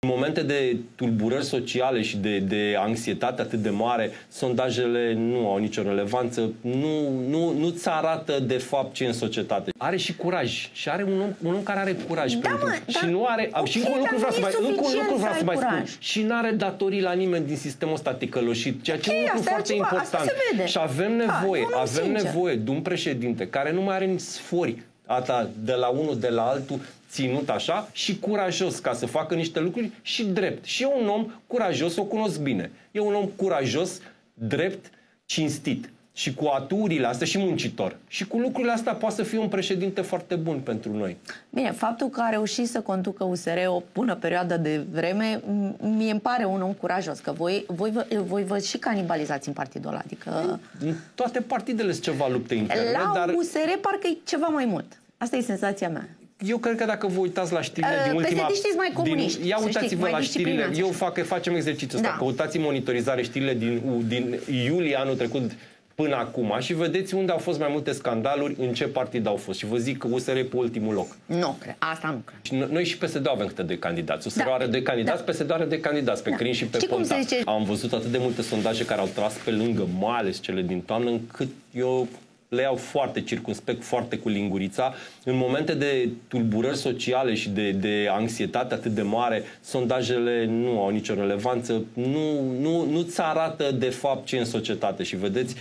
În momente de tulburări sociale și de anxietate atât de mare, sondajele nu au nicio relevanță, nu-ți arată de fapt ce e în societate. Are și curaj. Și are un om care are curaj. Și nu are... Și încă un lucru vreau să mai spun. Și nu are datorii la nimeni din sistemul ăsta ticăloșit, ceea ce e un lucru foarte important. Și avem nevoie de un președinte care nu mai are nici sfori de la unul, de la altul, ținut așa și curajos ca să facă niște lucruri și drept. Și e un om curajos, o cunosc bine. E un om curajos, drept, cinstit. Și cu aturile astea și muncitor. Și cu lucrurile astea poate să fie un președinte foarte bun pentru noi. Bine, faptul că a reușit să conducă USR o bună perioadă de vreme, mie îmi pare un om curajos, că voi vă și canibalizați în partidul ăla. Adică... Toate partidele sunt ceva lupte interne. La USR parcă e ceva mai mult. Asta e senzația mea. Eu cred că dacă vă uitați la știrile din ultima... mai comuniști. Ia uitați-vă la știrile. Facem exercițiul ăsta. Căutați în monitorizare știrile din iulie anul trecut până acum și vedeți unde au fost mai multe scandaluri, în ce partid au fost. Și vă zic că USR e pe ultimul loc. Nu cred. Asta nu cred. Și noi și PSD avem câte de candidați. USR are de candidați, PSD are de candidați pe Crin și pe Ponta. Am văzut atât de multe sondaje care au tras pe lângă, mai ales cele din toamnă, încât eu le iau foarte circumspect, foarte cu lingurița. În momente de tulburări sociale și de anxietate atât de mare, sondajele nu au nicio relevanță, nu-ți arată de fapt ce e în societate. Și vedeți